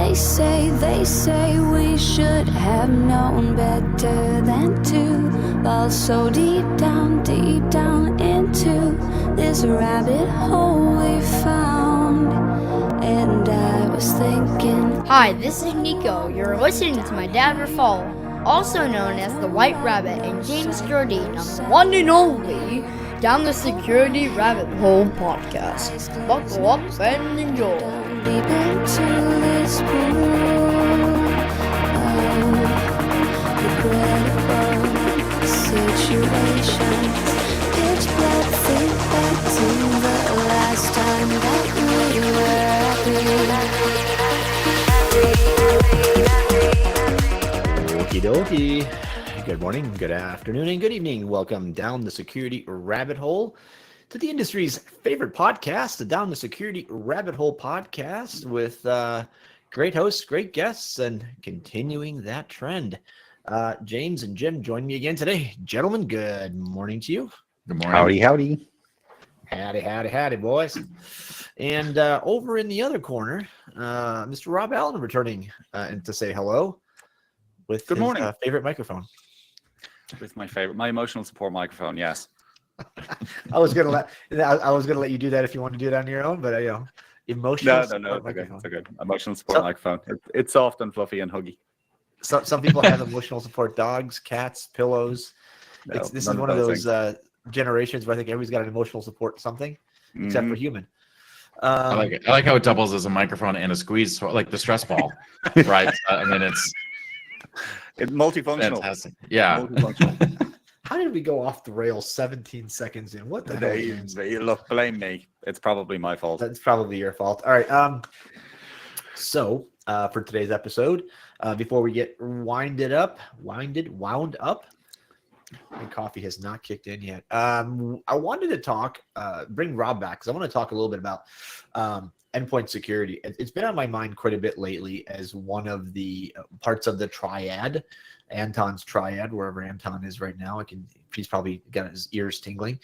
They say we should have known better than to fall so deep down into this rabbit hole we found. And I was thinking, hi, this is Nico. You're listening to my Dad Fall, also known as the White Rabbit, and James Jardine on the one and only Down the Security Rabbit Hole podcast. Buckle up and enjoy. deep into this pool of regrettable situations. Pitch black, think back to the last time that we were happy. Okie dokie. Good morning, good afternoon, and good evening. Welcome down the security rabbit hole to the industry's favorite podcast, the Down the Security Rabbit Hole podcast, with great hosts, great guests, and continuing that trend. James and Jim join me again today. Gentlemen, good morning to you. Good morning. Howdy. Howdy, boys. And over in the other corner, Mr. Rob Allen returning and to say hello with Good morning. Favorite microphone. With my emotional support microphone, yes. I was gonna let you do that if you want to do it on your own, but emotional. No, it's okay. Emotional support microphone. It's soft and fluffy and huggy. Some people have emotional support dogs, cats, pillows. This is one of those generations where I think everybody's got an emotional support something, except for human. I like it. I like how it doubles as a microphone and a squeeze, like the stress ball, right? I mean, it's multifunctional. Fantastic. Yeah. Multifunctional. How did we go off the rails 17 seconds in? What the hell? Look, blame me. It's probably my fault. That's probably your fault. All right. So for today's episode, before we get wound up, my coffee has not kicked in yet. I wanted to bring Rob back because I want to talk a little bit about endpoint security. It's been on my mind quite a bit lately as one of the parts of the triad. Anton's triad, wherever Anton is right now. He's probably got his ears tingling.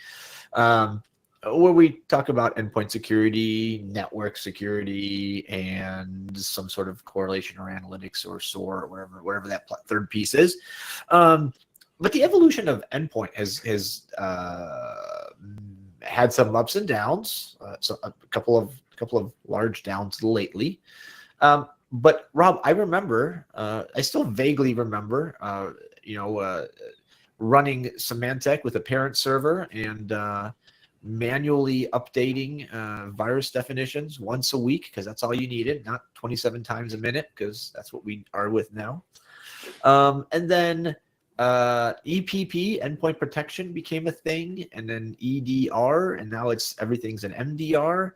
Where we talk about endpoint security, network security, and some sort of correlation or analytics or SOAR or wherever that third piece is. But the evolution of endpoint has had some ups and downs. So a couple of large downs lately. But Rob, I remember, I still vaguely remember, running Symantec with a parent server and manually updating virus definitions once a week because that's all you needed, not 27 times a minute because that's what we are with now. And then EPP, endpoint protection, became a thing, and then EDR, and now everything's an MDR.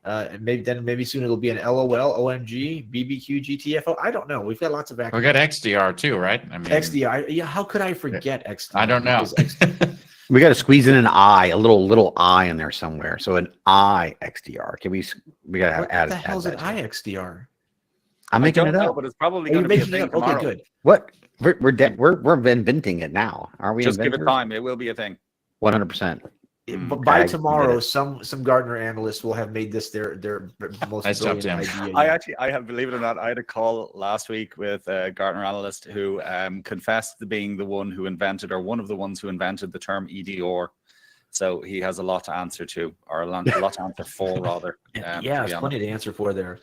And maybe soon it'll be an LOL, OMG, BBQ, GTFO. I don't know. We've got lots of acronyms. We got XDR too, right? I mean, XDR. Yeah. How could I forget XDR? I don't know. We got to squeeze in an I, a little I in there somewhere. So an I XDR. Can we got to add? What the hell's an I XDR? I'm making it up. But it's probably going to be a thing tomorrow. Okay, good. What? We're inventing it now. Are we? Just give it time. It will be a thing. 100%. But by tomorrow, some Gartner analysts will have made this their most brilliant idea. I have, believe it or not, I had a call last week with a Gartner analyst who confessed to being the one who invented, or one of the ones who invented, the term EDR. So he has a lot to answer to, or a lot to answer for, rather. There's plenty to answer for there.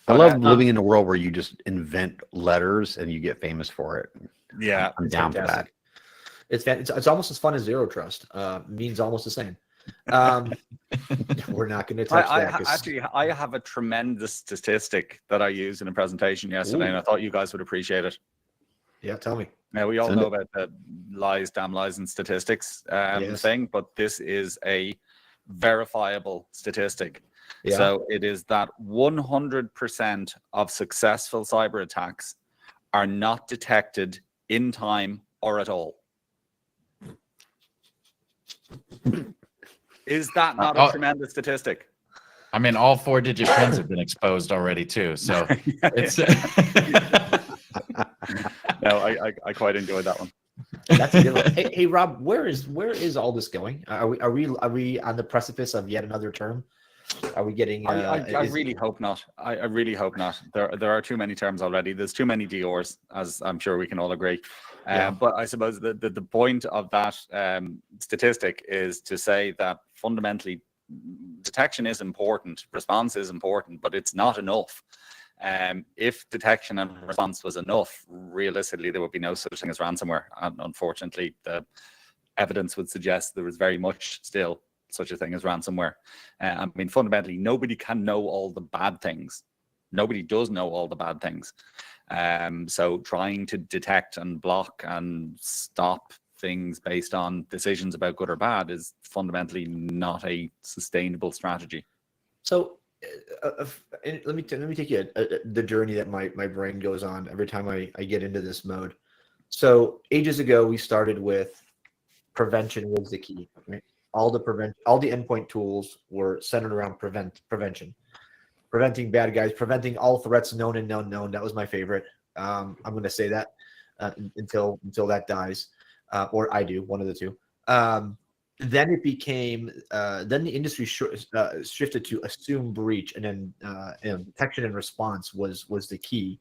I love living in a world where you just invent letters and you get famous for it. Yeah, I'm down for that. It's almost as fun as zero trust. Means almost the same. We're not going to touch that. Actually, I have a tremendous statistic that I used in a presentation yesterday, and I thought you guys would appreciate it. Yeah, tell me. Now, we all know about the damn lies, and statistics thing, but this is a verifiable statistic. Yeah. So it is that 100% of successful cyber attacks are not detected in time or at all. Is that not a tremendous statistic? I mean, all 4-digit pins have been exposed already too. So it's. No, I quite enjoyed that one. That's a good one. Hey, Rob, where is all this going? Are we on the precipice of yet another term? Are we getting? I really hope not. I really hope not. There are too many terms already. There's too many Diors, as I'm sure we can all agree. But I suppose the point of that statistic is to say that fundamentally detection is important, response is important, but it's not enough. If detection and response was enough, realistically, there would be no such thing as ransomware. And unfortunately, the evidence would suggest there is very much still such a thing as ransomware. I mean, fundamentally, nobody can know all the bad things. Nobody does know all the bad things. So trying to detect and block and stop things based on decisions about good or bad is fundamentally not a sustainable strategy. So let me take you the journey that my brain goes on every time I get into this mode. So ages ago, we started with prevention was the key. Right? All the endpoint tools were centered around prevention, preventing bad guys, preventing all threats known and unknown. That was my favorite. I'm going to say that until that dies, or I do, one of the two. Then it became then the industry shifted to assume breach, and then detection and response was the key.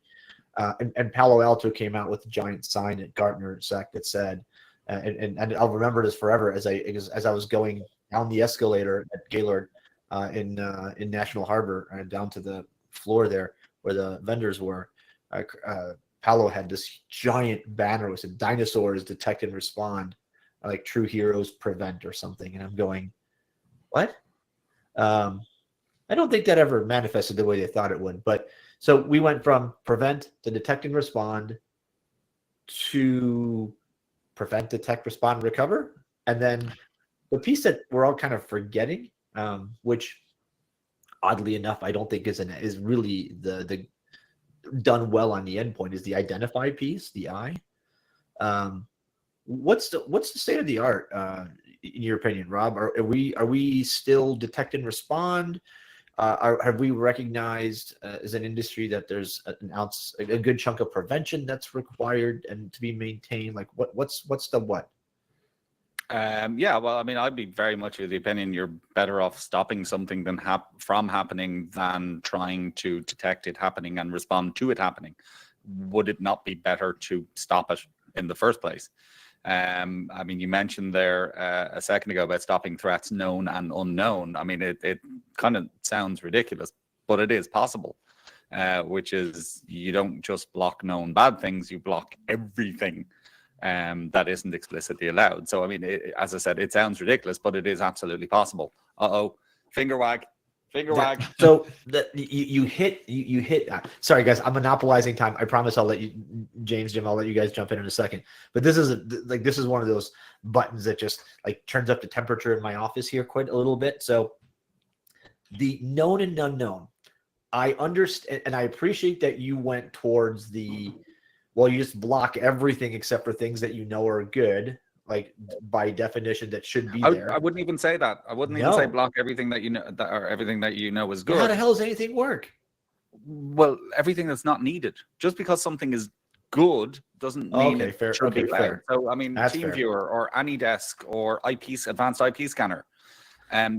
And Palo Alto came out with a giant sign at Gartner Sec that said, and I'll remember this forever as I was going down the escalator at Gaylord in National Harbor down to the floor there where the vendors were. Palo had this giant banner with said dinosaurs detect and respond, like true heroes prevent or something. And I'm going, what? I don't think that ever manifested the way they thought it would. But so we went from prevent to detect and respond to prevent, detect, respond, recover. And then the piece that we're all kind of forgetting, which oddly enough, I don't think is really the done well on the endpoint, is the identify piece, the I. What's the state of the art in your opinion, Rob? Are we still detect and respond? Have we recognized as an industry that there's a good chunk of prevention that's required and to be maintained? Like what's the what? Yeah, well, I mean, I'd be very much of the opinion you're better off stopping something from happening than trying to detect it happening and respond to it happening. Would it not be better to stop it in the first place? I mean, you mentioned there a second ago about stopping threats known and unknown. I mean, it kind of sounds ridiculous, but it is possible, which is you don't just block known bad things, you block everything that isn't explicitly allowed. So, I mean, as I said, it sounds ridiculous, but it is absolutely possible. Finger wag. So you hit. Sorry, guys, I'm monopolizing time. I promise I'll let you, Jim. I'll let you guys jump in a second. But this is one of those buttons that just like turns up the temperature in my office here quite a little bit. So the known and unknown. I understand, and I appreciate that you went towards you just block everything except for things that you know are good. Like by definition, that should be there. I wouldn't even say that. I wouldn't even say block everything that you know, or everything that you know is good. How the hell does anything work? Well, everything that's not needed. Just because something is good doesn't mean it should be fair. So I mean, TeamViewer or AnyDesk or advanced IP scanner.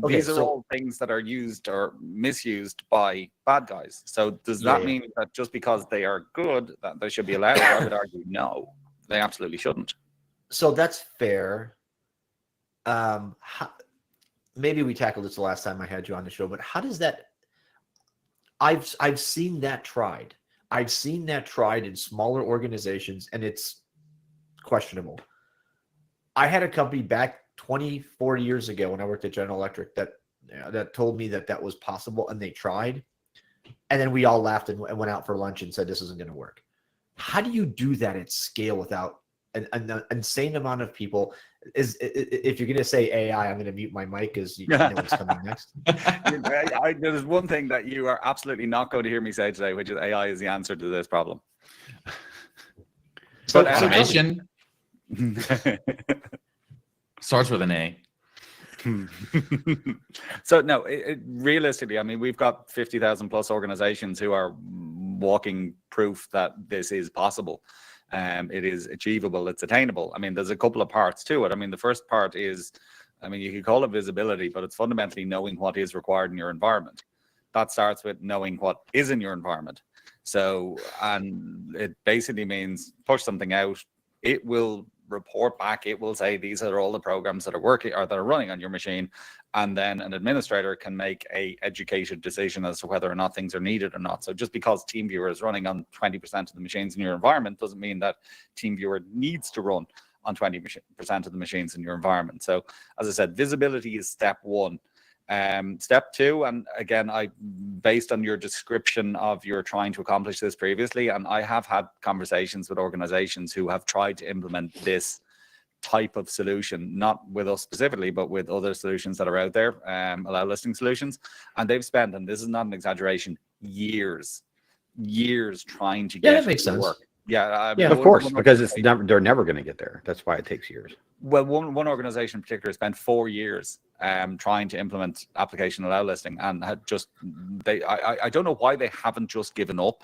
These are all things that are used or misused by bad guys. So does that mean that just because they are good that they should be allowed? I would argue no, they absolutely shouldn't. So that's fair. Maybe we tackled this the last time I had you on the show, but how does that? I've seen that tried. I've seen that tried in smaller organizations, and it's questionable. I had a company back 24 years ago when I worked at General Electric that told me that was possible, and they tried, and then we all laughed and went out for lunch and said this isn't going to work. How do you do that at scale without an insane amount of people? If you're going to say AI, I'm going to mute my mic because you know what's coming next. There's one thing that you are absolutely not going to hear me say today, which is AI is the answer to this problem. So automation starts with an A. So no, realistically, I mean, we've got 50,000 plus organizations who are walking proof that this is possible. It is achievable, it's attainable. I mean, there's a couple of parts to it. I mean, the first part is I mean, you could call it visibility, but it's fundamentally knowing what is required in your environment. That starts with knowing what is in your environment. So, and it basically means push something out. It will report back. It will say, these are all the programs that are working or that are running on your machine. And then an administrator can make a educated decision as to whether or not things are needed or not. So just because TeamViewer is running on 20% of the machines in your environment doesn't mean that TeamViewer needs to run on 20% of the machines in your environment. So as I said, visibility is step one. Step two, and again, based on your description of you're trying to accomplish this previously, and I have had conversations with organizations who have tried to implement this type of solution, not with us specifically, but with other solutions that are out there, allow listing solutions, and they've spent, and this is not an exaggeration, years trying to get that makes it to sense. work. Yeah, of course, because they're never going to get there. That's why it takes years. Well, one organization in particular spent 4 years trying to implement application allow listing, and had just I don't know why they haven't just given up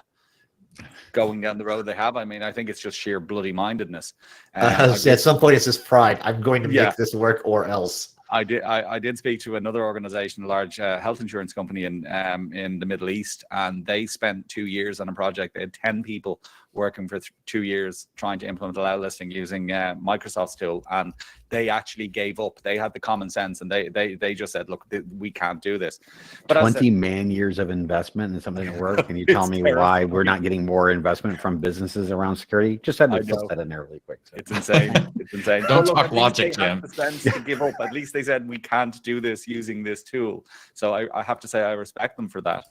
going down the road they have. I mean, I think it's just sheer bloody mindedness. At some point, it's just pride. I'm going to make this work or else. I did speak to another organization, a large health insurance company in the Middle East, and they spent 2 years on a project. They had 10 people working for 2 years trying to implement allow listing using Microsoft's tool, and they actually gave up. They had the common sense, and they just said, look, we can't do this. But 20 man years of investment in something that works. Can you tell me why we're not getting more investment from businesses around security? Just had to flip that in there really quick. So. It's insane. It's insane. Don't talk logic, Jim. To give up. At least they said we can't do this using this tool. So I have to say I respect them for that.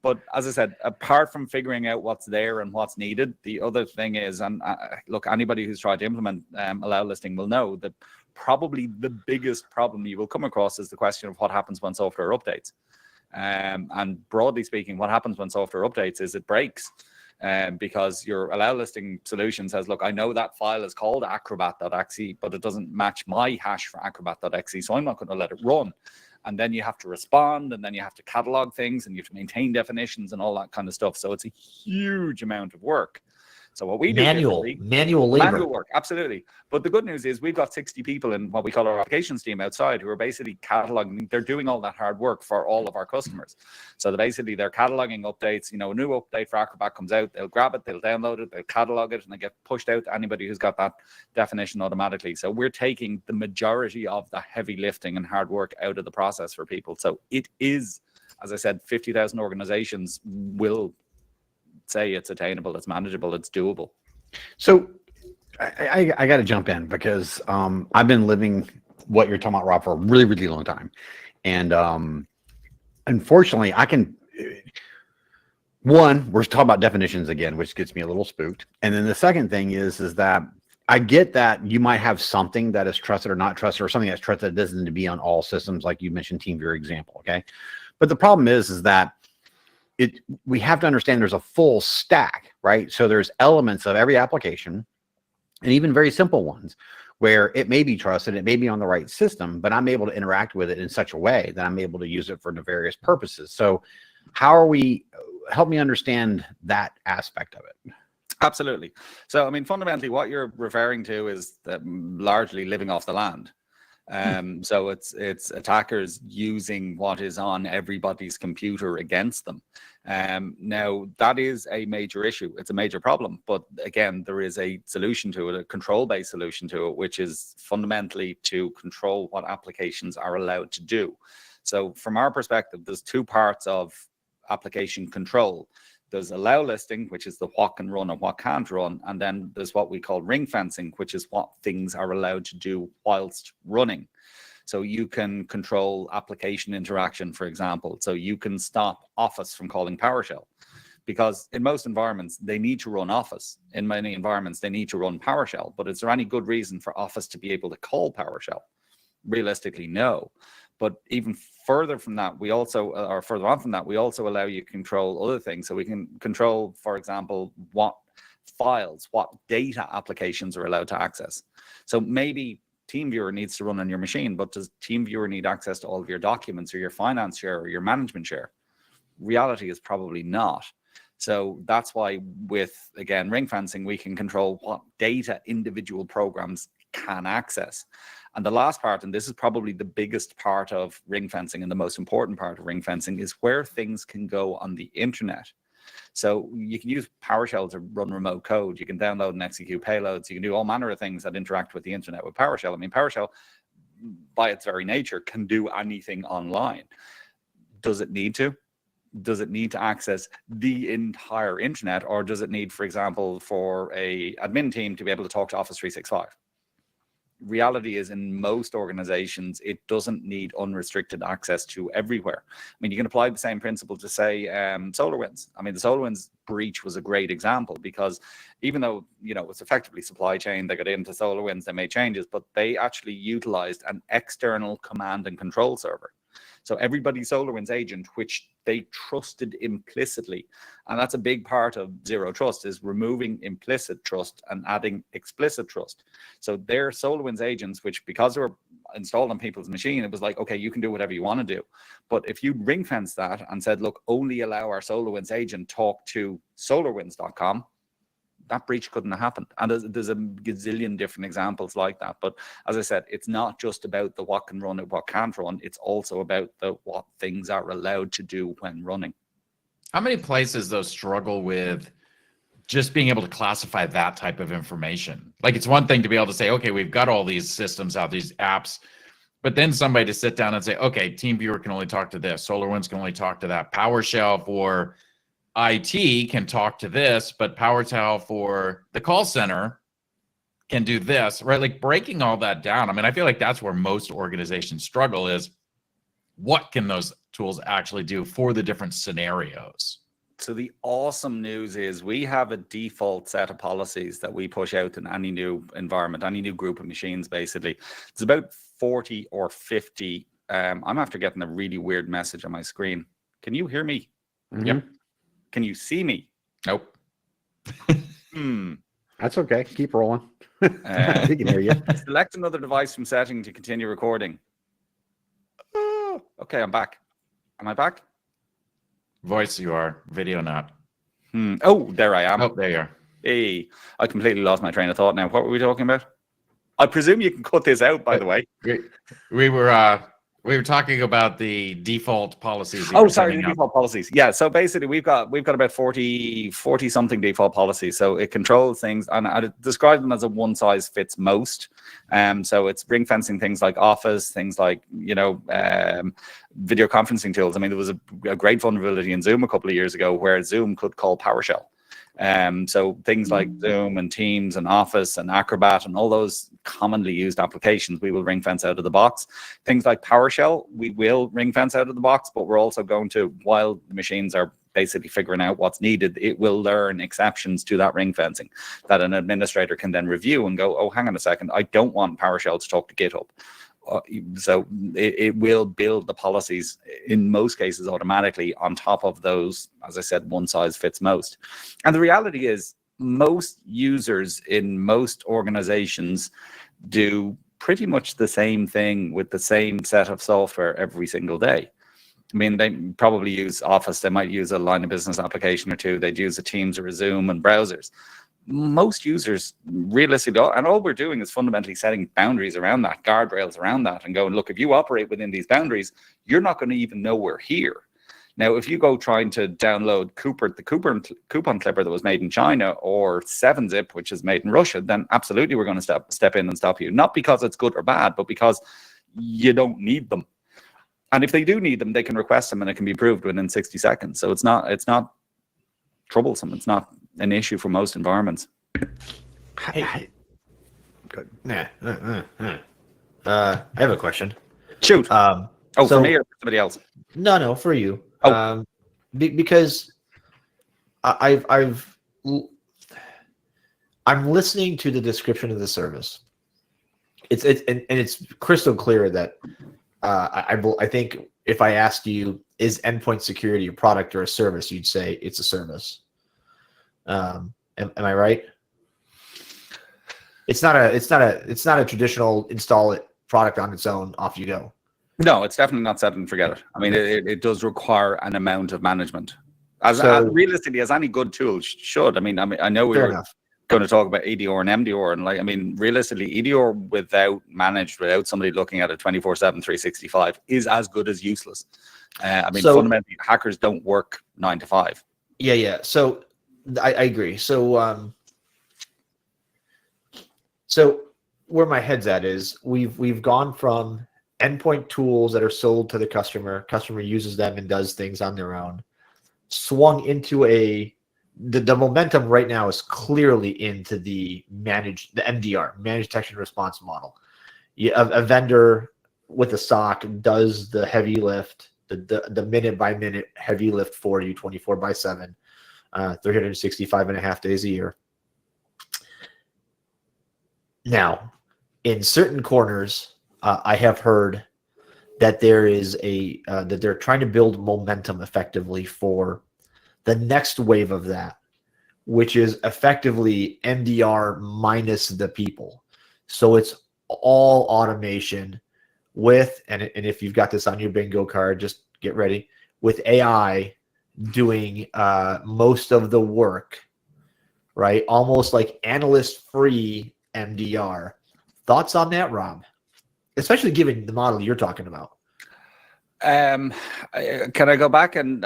But as I said, apart from figuring out what's there and what's needed, the other thing is, and look, anybody who's tried to implement allow listing will know that probably the biggest problem you will come across is the question of what happens when software updates. And broadly speaking, what happens when software updates is it breaks. Because your allow listing solution says, look, I know that file is called acrobat.exe, but it doesn't match my hash for acrobat.exe, so I'm not going to let it run. And then you have to respond, and then you have to catalog things, and you have to maintain definitions and all that kind of stuff. So it's a huge amount of work. So what we do manual labor work, absolutely. But the good news is we've got 60 people in what we call our applications team outside who are basically cataloging. They're doing all that hard work for all of our customers. So they're cataloging updates. You know, a new update for Acrobat comes out, they'll grab it, they'll download it, they'll catalog it, and they get pushed out to anybody who's got that definition automatically. So we're taking the majority of the heavy lifting and hard work out of the process for people. So it is, as I said, 50,000 organizations will say it's attainable, it's manageable, it's doable. So I got to jump in because I've been living what you're talking about, Rob, for a really, really long time. And unfortunately, we're talking about definitions again, which gets me a little spooked. And then the second thing is that I get that you might have something that is trusted or not trusted, or something that's trusted that doesn't need to be on all systems, like you mentioned TeamViewer example, okay? But the problem is that we have to understand there's a full stack, right? So there's elements of every application, and even very simple ones, where it may be trusted, it may be on the right system, but I'm able to interact with it in such a way that I'm able to use it for various purposes. So help me understand that aspect of it. Absolutely. So, I mean, fundamentally, what you're referring to is largely living off the land. So it's attackers using what is on everybody's computer against them. Now that is a major issue. It's a major problem. But again, there is a solution to it, a control-based solution to it, which is fundamentally to control what applications are allowed to do. So from our perspective, there's two parts of application control. There's allow listing, which is the what can run and what can't run. And then there's what we call ring fencing, which is what things are allowed to do whilst running. So you can control application interaction, for example. So you can stop Office from calling PowerShell, because in most environments, they need to run Office. In many environments, they need to run PowerShell. But is there any good reason for Office to be able to call PowerShell? Realistically, no. But even further from that, we also allow you to control other things. So we can control, for example, what files, what data applications are allowed to access. So maybe TeamViewer needs to run on your machine, but does TeamViewer need access to all of your documents or your finance share or your management share? Reality is probably not. So that's why with, again, ring fencing, we can control what data individual programs can access. And the last part, and this is probably the biggest part of ring fencing and the most important part of ring fencing, is where things can go on the internet. So you can use PowerShell to run remote code. You can download and execute payloads. You can do all manner of things that interact with the internet with PowerShell. I mean, PowerShell, by its very nature, can do anything online. Does it need to? Does it need to access the entire internet, or does it need, for example, for a admin team to be able to talk to Office 365? Reality is, in most organizations, it doesn't need unrestricted access to everywhere. I mean, you can apply the same principle to, say, SolarWinds. I mean, the SolarWinds breach was a great example, because even though, you know, it's effectively supply chain, they got into SolarWinds, they made changes, but they actually utilized an external command and control server. So everybody's SolarWinds agent, which they trusted implicitly, and that's a big part of zero trust, is removing implicit trust and adding explicit trust. So their SolarWinds agents, which, because they were installed on people's machine, it was like, okay, you can do whatever you want to do. But if you ring fence that and said, look, only allow our SolarWinds agent talk to solarwinds.com, that breach couldn't have happened. And there's a gazillion different examples like that. But as I said, it's not just about the what can run and what can't run. It's also about the what things are allowed to do when running. How many places, though, struggle with just being able to classify that type of information? Like, it's one thing to be able to say, okay, we've got all these systems out, these apps, but then somebody to sit down and say, okay, TeamViewer can only talk to this, SolarWinds can only talk to that, PowerShell for IT can talk to this, but PowerShell for the call center can do this, right? Like, breaking all that down. I mean, I feel like that's where most organizations struggle, is what can those tools actually do for the different scenarios? So the awesome news is we have a default set of policies that we push out in any new environment, any new group of machines, basically. It's about 40 or 50. I'm after getting a really weird message on my screen. Can you hear me? Mm-hmm. Yep. Can you see me? Nope. That's okay. Keep rolling. He can hear you. Select another device from setting to continue recording. Okay, I'm back. Am I back? Voice you are, video not. Oh, there I am. Oh, there you are. Hey, I completely lost my train of thought now. What were we talking about? I presume you can cut this out, by the way. We were talking about the default policies. Oh, sorry, the default policies. Yeah, so basically we've got about 40 something default policies. So it controls things, and I describe them as a one size fits most. So it's ring fencing things like Office, things like, you know, video conferencing tools. I mean, there was a great vulnerability in Zoom a couple of years ago where Zoom could call PowerShell. So things like Zoom and Teams and Office and Acrobat and all those commonly used applications, we will ring fence out of the box. Things like PowerShell, we will ring fence out of the box, but we're also going to, while the machines are basically figuring out what's needed, it will learn exceptions to that ring fencing that an administrator can then review and go, oh, hang on a second, I don't want PowerShell to talk to GitHub. So it will build the policies in most cases automatically on top of those, as I said, one size fits most. And the reality is most users in most organizations do pretty much the same thing with the same set of software every single day. I mean, they probably use Office, they might use a line of business application or two, they'd use a Teams or a Zoom and browsers. Most users realistically, and all we're doing is fundamentally setting boundaries around that, guardrails around that, and going, look, if you operate within these boundaries, you're not going to even know we're here. Now, if you go trying to download the coupon clipper that was made in China, or 7-Zip, which is made in Russia, then absolutely we're going to step in and stop you. Not because it's good or bad, but because you don't need them. And if they do need them, they can request them and it can be approved within 60 seconds. So it's not troublesome. It's not an issue for most environments. Hey. Good. I have a question. Shoot. So, for me or for somebody else? No, for you. Oh. Because I'm listening to the description of the service. It's crystal clear that I think if I asked you, is endpoint security a product or a service, you'd say it's a service. Am I right? It's not a traditional install it product on its own, off you go. No, it's definitely not set and forget it. I mean, it does require an amount of management, as realistically as any good tool should. I mean, I know Fair enough. going to talk about EDR and MDR, and like, I mean, realistically, EDR without somebody looking at it 24/7, 365 is as good as useless. I mean, fundamentally, hackers don't work 9 to 5. Yeah. So I agree. So where my head's at is we've gone from endpoint tools that are sold to the customer uses them and does things on their own, swung into the momentum right now is clearly into the MDR, managed detection response model. A vendor with a SOC does the heavy lift, the minute by minute heavy lift for you 24/7, 365.5 days a year. Now, in certain corners, I have heard that there is that they're trying to build momentum effectively for the next wave of that, which is effectively MDR minus the people. So it's all automation with, and if you've got this on your bingo card, just get ready, with AI doing most of the work, right? Almost like analyst-free MDR. Thoughts on that, Rob? Especially given the model you're talking about. Can I go back and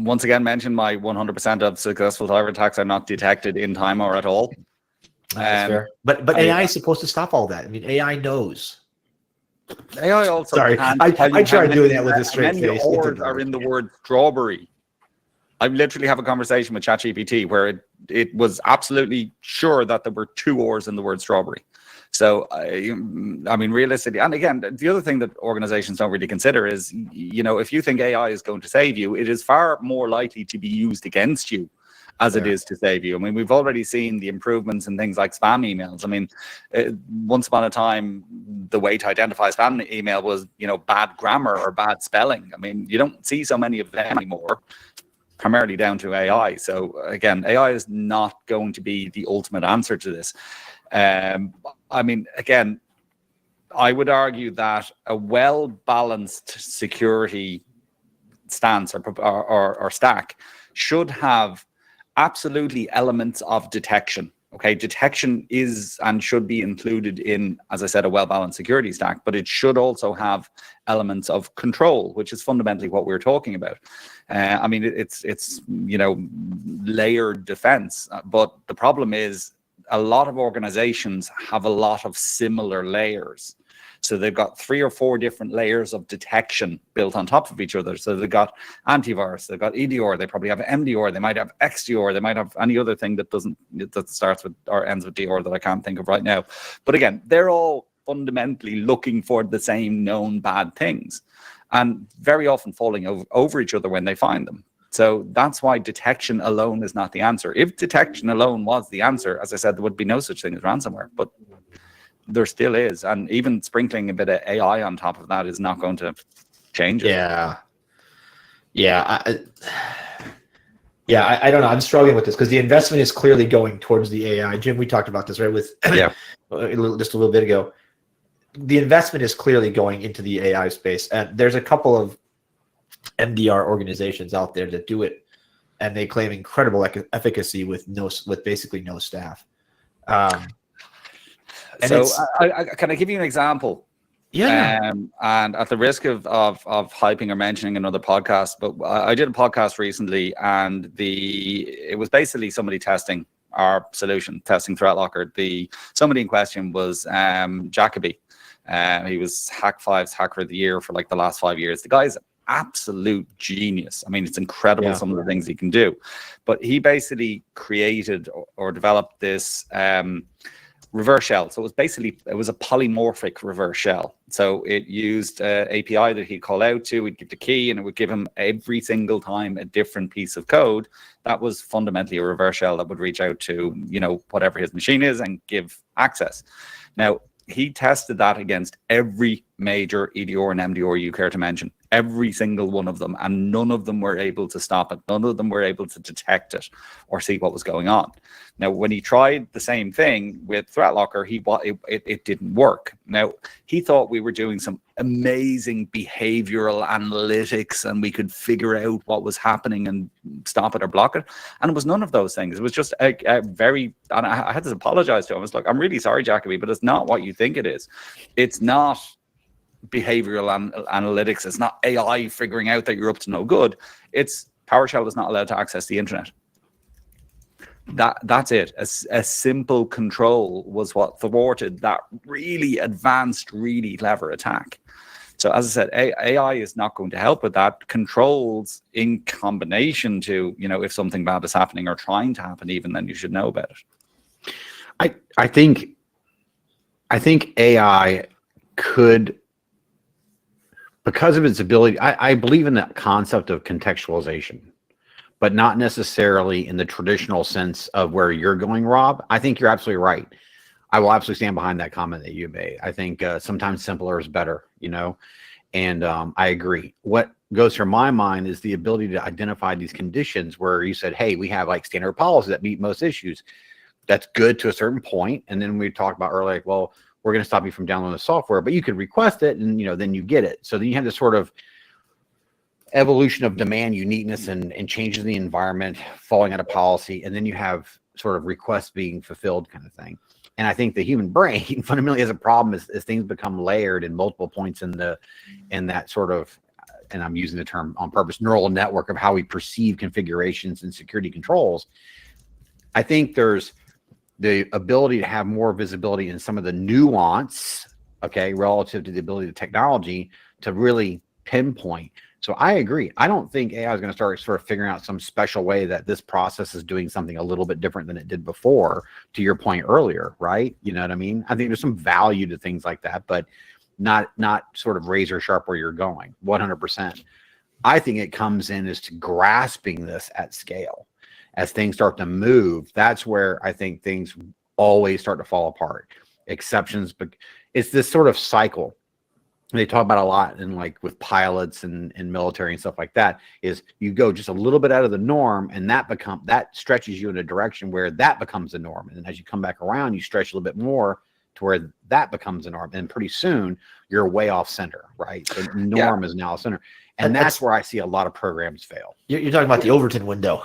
once again mention my 100% of successful cyber attacks are not detected in time or at all? That's fair. But AI is supposed to stop all that. I mean, AI knows. AI also. Sorry, I tried doing that with a straight face. Ors are in the word strawberry. I literally have a conversation with ChatGPT where it was absolutely sure that there were 2 ors in the word strawberry. So, I mean, realistically, and again, the other thing that organizations don't really consider is, if you think AI is going to save you, it is far more likely to be used against you as it is to save you. I mean, we've already seen the improvements in things like spam emails. I mean, once upon a time, the way to identify spam email was, bad grammar or bad spelling. I mean, you don't see so many of them anymore, primarily down to AI. So again, AI is not going to be the ultimate answer to this. I mean, again, I would argue that a well-balanced security stance or stack should have absolutely elements of detection. Okay, detection is and should be included in, as I said, a well-balanced security stack, but it should also have elements of control, which is fundamentally what we're talking about. I mean, it's layered defense, but the problem is a lot of organizations have a lot of similar layers. So they've got 3 or 4 different layers of detection built on top of each other. So they've got antivirus, they've got EDR, they probably have MDR, they might have XDR, they might have any other thing that starts with or ends with DR that I can't think of right now. But again, they're all fundamentally looking for the same known bad things and very often falling over each other when they find them. So that's why detection alone is not the answer. If detection alone was the answer, as I said, there would be no such thing as ransomware, but there still is. And even sprinkling a bit of AI on top of that is not going to change it. Yeah. I don't know. I'm struggling with this because the investment is clearly going towards the AI. Jim, we talked about this, right? Just a little bit ago. The investment is clearly going into the AI space. And there's a couple of MDR organizations out there that do it, and they claim incredible efficacy with basically no staff. And so, can I give you an example? Yeah. And at the risk of hyping or mentioning another podcast, but I did a podcast recently, and it was basically somebody testing our solution, testing ThreatLocker. Somebody in question was Jacoby. He was Hack5's Hacker of the Year for like the last 5 years. The guy's absolute genius. I mean, it's incredible some of the things he can do. But he basically created or developed this reverse shell. So it was a polymorphic reverse shell. So it used API that he'd call out to, he'd give the key, and it would give him every single time a different piece of code. That was fundamentally a reverse shell that would reach out to, whatever his machine is and give access. Now, he tested that against every major EDR and MDR you care to mention. every single one of them, and none of them were able to stop it. None of them were able to detect it or see what was going on. Now, when he tried the same thing with ThreatLocker, it didn't work. Now, he thought we were doing some amazing behavioral analytics and we could figure out what was happening and stop it or block it. And it was none of those things. It was just a very, and I had to apologize to him. I was like, I'm really sorry, Jacoby, but it's not what you think it is. It's not behavioral analytics. It's not AI figuring out that you're up to no good. It's PowerShell is not allowed to access the internet. That's it. A simple control was what thwarted that really advanced, really clever attack. So as I said, AI is not going to help with that. Controls in combination to, if something bad is happening or trying to happen, even then you should know about it. I think AI could, because of its ability, I believe in that concept of contextualization, but not necessarily in the traditional sense of where you're going, Rob. I think you're absolutely right. I will absolutely stand behind that comment that you made. I think sometimes simpler is better, and I agree. What goes through my mind is the ability to identify these conditions where you said, hey, we have like standard policies that meet most issues. That's good to a certain point. And then we talked about earlier, like, well, we're going to stop you from downloading the software, but you could request it and, then you get it. So then you have this sort of evolution of demand uniqueness and changes in the environment falling out of policy. And then you have sort of requests being fulfilled kind of thing. And I think the human brain fundamentally has a problem as things become layered in multiple points in that sort of, and I'm using the term on purpose, neural network of how we perceive configurations and security controls. I think there's the ability to have more visibility in some of the nuance, okay, relative to the ability of technology to really pinpoint. So I agree. I don't think AI is going to start sort of figuring out some special way that this process is doing something a little bit different than it did before, to your point earlier, right? You know what I mean? I think there's some value to things like that, but not sort of razor sharp where you're going, 100%. I think it comes in as to grasping this at scale. As things start to move, that's where I think things always start to fall apart. Exceptions, but it's this sort of cycle. They talk about a lot in like with pilots and military and stuff like that, is you go just a little bit out of the norm and that stretches you in a direction where that becomes the norm. And then as you come back around, you stretch a little bit more to where that becomes the norm. And pretty soon you're way off center, right? The norm is now center. And that's where I see a lot of programs fail. You're talking about the Overton window.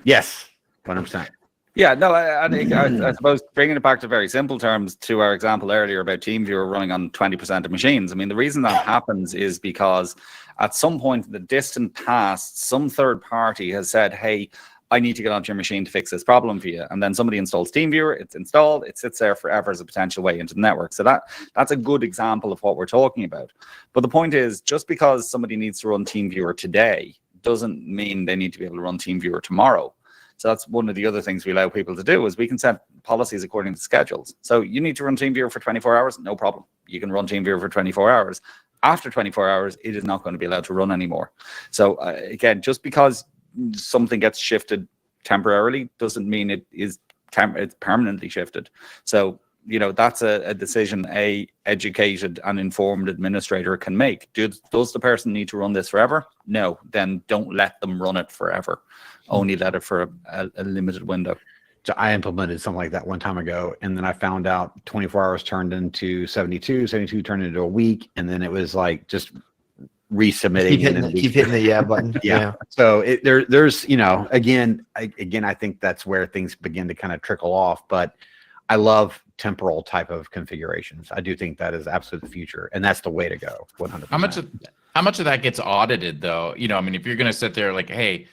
Yes, 100%. Yeah, no, I suppose bringing it back to very simple terms to our example earlier about TeamViewer running on 20% of machines. I mean, the reason that happens is because at some point in the distant past, some third party has said, hey, I need to get onto your machine to fix this problem for you. And then somebody installs TeamViewer, it's installed, it sits there forever as a potential way into the network. So that's a good example of what we're talking about. But the point is, just because somebody needs to run TeamViewer today doesn't mean they need to be able to run TeamViewer tomorrow. So that's one of the other things we allow people to do, is we can set policies according to schedules. So you need to run TeamViewer for 24 hours, no problem. You can run TeamViewer for 24 hours. After 24 hours, it is not going to be allowed to run anymore. So again, just because something gets shifted temporarily doesn't mean it's permanently shifted. So, that's a decision a educated and informed administrator can make. Does the person need to run this forever? No, then don't let them run it forever. Only let it for a limited window. So I implemented something like that one time ago, and then I found out 24 hours turned into 72 turned into a week, and then it was like just resubmitting. Keep hitting the button. Yeah. So there's again, I think that's where things begin to kind of trickle off. But I love temporal type of configurations. I do think that is absolutely the future, and that's the way to go. 100%. How much of that gets audited though? I mean, if you're going to sit there like, hey,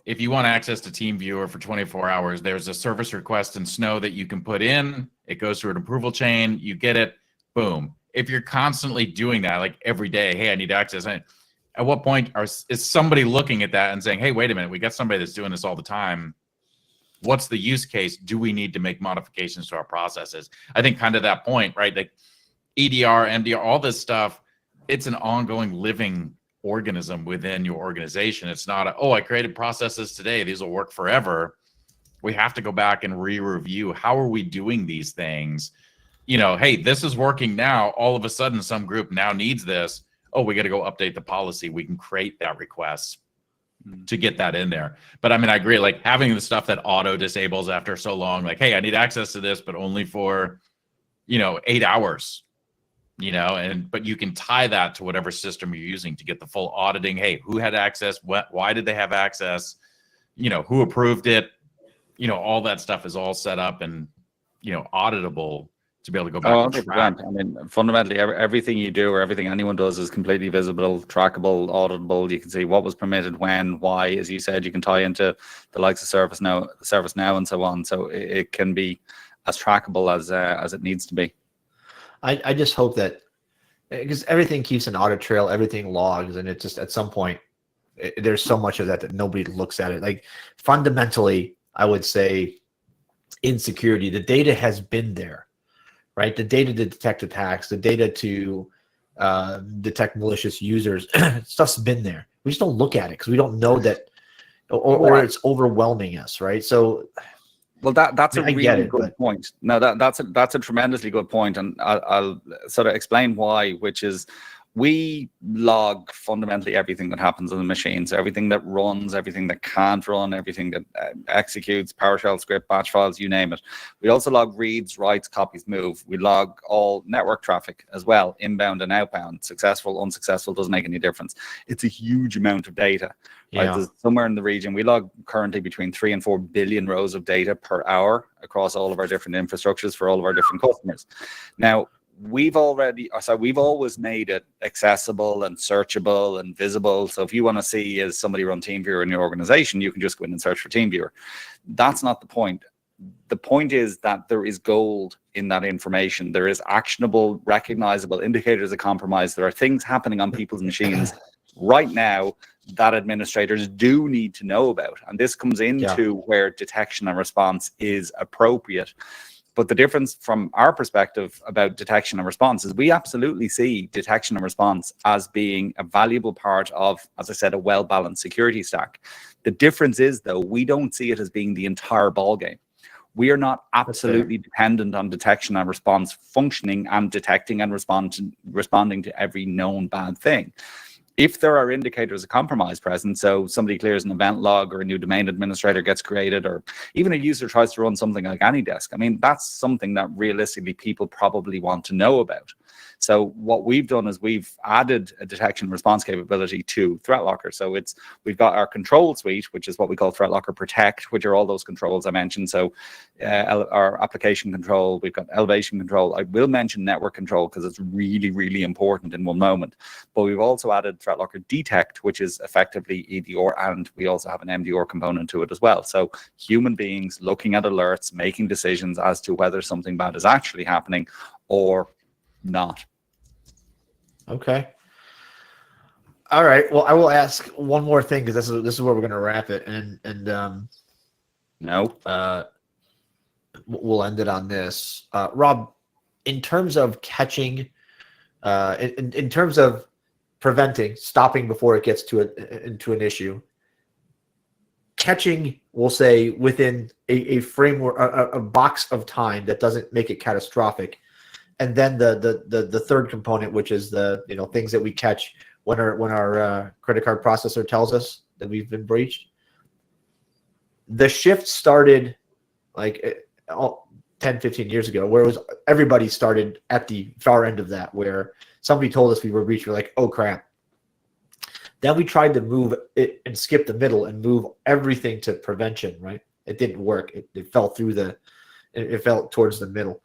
if you want access to TeamViewer for 24 hours, there's a service request in Snow that you can put in. It goes through an approval chain. You get it. Boom. If you're constantly doing that, like every day, hey, I need access. At what point is somebody looking at that and saying, hey, wait a minute, we got somebody that's doing this all the time. What's the use case? Do we need to make modifications to our processes? I think kind of that point, right? Like EDR, MDR, all this stuff, it's an ongoing living organism within your organization. It's not I created processes today, these will work forever. We have to go back and re-review, how are we doing these things? Hey, this is working now. All of a sudden some group now needs this. oh, we got to go update the policy, we can create that request to get that in there. But I mean, I agree, like having the stuff that auto disables after so long, like, hey, I need access to this, but only for, 8 hours, but you can tie that to whatever system you're using to get the full auditing. Hey, who had access? Why did they have access? Who approved it? All that stuff is all set up and, auditable to be able to go back and track. I mean, fundamentally, everything you do or everything anyone does is completely visible, trackable, auditable. You can see what was permitted, when, why. As you said, you can tie into the likes of ServiceNow, and so on. So it can be as trackable as it needs to be. I just hope that, because everything keeps an audit trail, everything logs, and it just at some point there's so much of that nobody looks at it. Like fundamentally, I would say in security, the data has been there. Right, the data to detect attacks, the data to detect malicious users, stuff's been there. We just don't look at it because we don't know that, or it's overwhelming us, right? So, well, that's a really good point. No, that's a tremendously good point, and I'll sort of explain why. Which is, we log fundamentally everything that happens on the machine. So everything that runs, everything that can't run, everything that executes, PowerShell script, batch files, you name it. We also log reads, writes, copies, move. We log all network traffic as well, inbound and outbound, successful, unsuccessful, doesn't make any difference. It's a huge amount of data. Right? There's somewhere in the region, we log currently between 3 and 4 billion rows of data per hour across all of our different infrastructures for all of our different customers. Now, we've always made it accessible and searchable and visible. So if you want to see as somebody run TeamViewer in your organization, you can just go in and search for TeamViewer. That's not the point. The point is that there is gold in that information. There is actionable, recognizable indicators of compromise. There are things happening on people's machines right now that administrators do need to know about. And this comes into where detection and response is appropriate. But the difference from our perspective about detection and response is we absolutely see detection and response as being a valuable part of, as I said, a well-balanced security stack. The difference is, though, we don't see it as being the entire ballgame. We are not absolutely dependent on detection and response functioning and detecting and responding to every known bad thing. If there are indicators of compromise present, so somebody clears an event log or a new domain administrator gets created, or even a user tries to run something like AnyDesk, I mean, that's something that realistically people probably want to know about. So what we've done is we've added a detection response capability to ThreatLocker. So we've got our control suite, which is what we call ThreatLocker Protect, which are all those controls I mentioned. So our application control, we've got elevation control. I will mention network control because it's really, really important in one moment. But we've also added ThreatLocker Detect, which is effectively EDR, and we also have an MDR component to it as well. So human beings looking at alerts, making decisions as to whether something bad is actually happening or not. Okay. All right. Well, I will ask one more thing because this is where we're going to wrap it, and we'll end it on this. Rob, in terms of catching, in terms of preventing, stopping before it gets into an issue, catching, we'll say within a framework, a box of time that doesn't make it catastrophic. And then the third component, which is the things that we catch when our credit card processor tells us that we've been breached. The shift started like 10, 15 years ago, where it was everybody started at the far end of that, where somebody told us we were breached. We're like, oh crap. Then we tried to move it and skip the middle and move everything to prevention. Right? It didn't work. It fell through it fell towards the middle.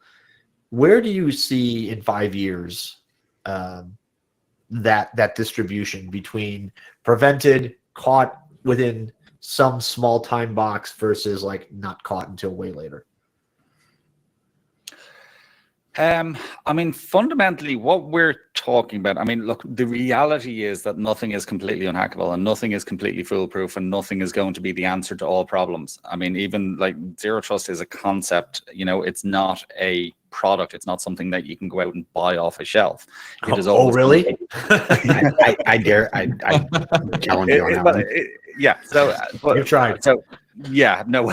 Where do you see in 5 years that distribution between prevented, caught within some small time box versus like not caught until way later? I mean, fundamentally, what we're talking about, I mean, look, the reality is that nothing is completely unhackable and nothing is completely foolproof and nothing is going to be the answer to all problems. I mean, even like zero trust is a concept, it's not a product. It's not something that you can go out and buy off a shelf. It is really? I dare. I challenge you on that one. Yeah. So you've tried. So yeah, no.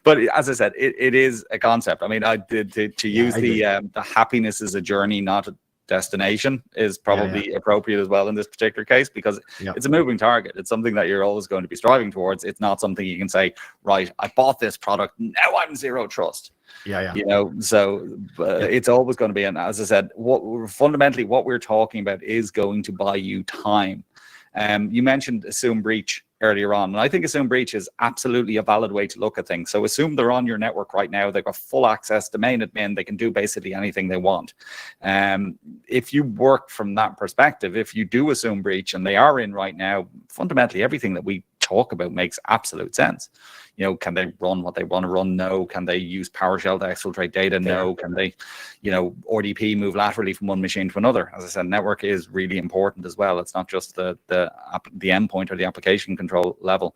But as I said, it is a concept. I mean, I did to use the happiness is a journey, not destination is probably appropriate as well in this particular case, because it's a moving target. It's something that you're always going to be striving towards. It's not something you can say, right, I bought this product, now I'm zero trust. You know, so it's always going to be, and as I said, fundamentally what we're talking about is going to buy you time. You mentioned assume breach earlier on, and I think assume breach is absolutely a valid way to look at things. So assume they're on your network right now, they've got full access, domain admin, they can do basically anything they want. If you work from that perspective, if you do assume breach and they are in right now, fundamentally everything that we talk about makes absolute sense. You know, can they run what they want to run? No. Can they use PowerShell to exfiltrate data? No. Can they, you know, RDP move laterally from one machine to another? As I said, network is really important as well. It's not just the endpoint or the application control level.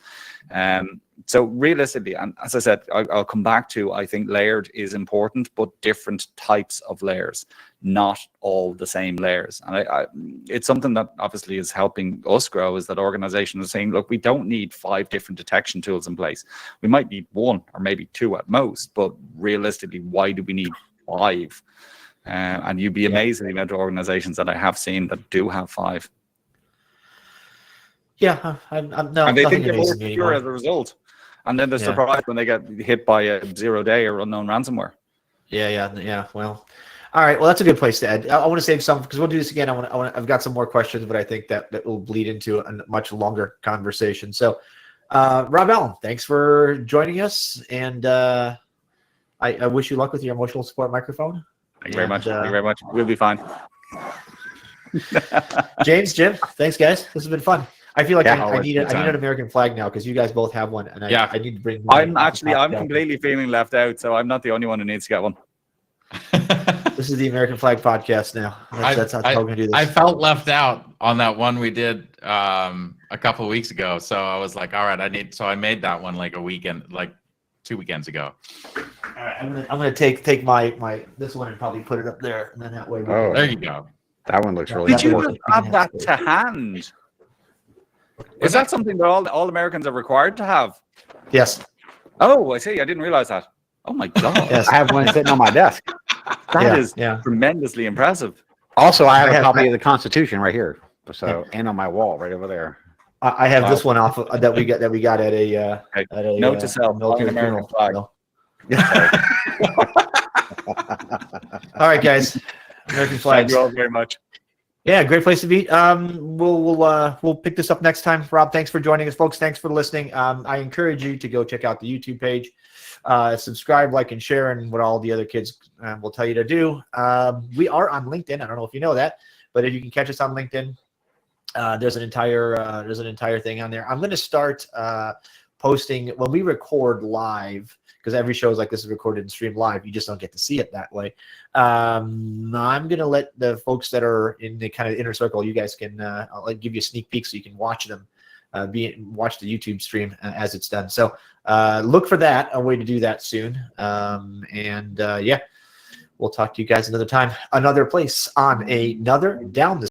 So realistically, and as I said, I'll come back to, I think layered is important, but different types of layers, not all the same layers. And it's something that obviously is helping us grow, is that organizations are saying, look, we don't need 5 different detection tools in place. We might need 1 or maybe 2 at most, but realistically, why do we need 5? And you'd be amazed at the amount of organizations that I have seen that do have 5. Yeah, I'm no, and they think they're more secure as a result. And then they're surprised when they get hit by a 0-day or unknown ransomware. Yeah. Well, all right. Well, that's a good place to end. I want to save some, because we'll do this again. I've got some more questions, but I think that will bleed into a much longer conversation. So, Rob Allen, thanks for joining us, and I wish you luck with your emotional support microphone. Thank you very much. Thank you very much. We'll be fine. James, Jim, thanks, guys. This has been fun. I feel like I need an American flag now, because you guys both have one, and I need to bring. I'm completely feeling left out, so I'm not the only one who needs to get one. This is the American Flag podcast now. That's how we're gonna do this. I felt left out on that one we did a couple of weeks ago, so I was like, all right, so I made that one like 2 weekends ago. All right, I'm gonna take my this one and probably put it up there, and then that way. There you go. That one looks really. Did you have that to hand? Is that something that all Americans are required to have? Yes. Oh, I see. I didn't realize that. Oh my God. Yes, I have one sitting on my desk. That is tremendously impressive. Also, I have a copy of the Constitution right here. So, and on my wall right over there. I have this one off that we got at a note to self, military American flag. All right, guys. American flags. Thank you all very much. Yeah, great place to be. We'll pick this up next time. Rob, thanks for joining us, folks. Thanks for listening. I encourage you to go check out the YouTube page, subscribe, like, and share, and what all the other kids will tell you to do. We are on LinkedIn. I don't know if you know that, but if you can catch us on LinkedIn, there's an entire thing on there. I'm going to start posting when we record live, because every show is like this is recorded and streamed live. You just don't get to see it that way. I'm going to let the folks that are in the kind of inner circle, you guys can, I'll give you a sneak peek so you can watch them, watch the YouTube stream as it's done. So look for that, a way to do that soon. We'll talk to you guys another time, another place on another Down the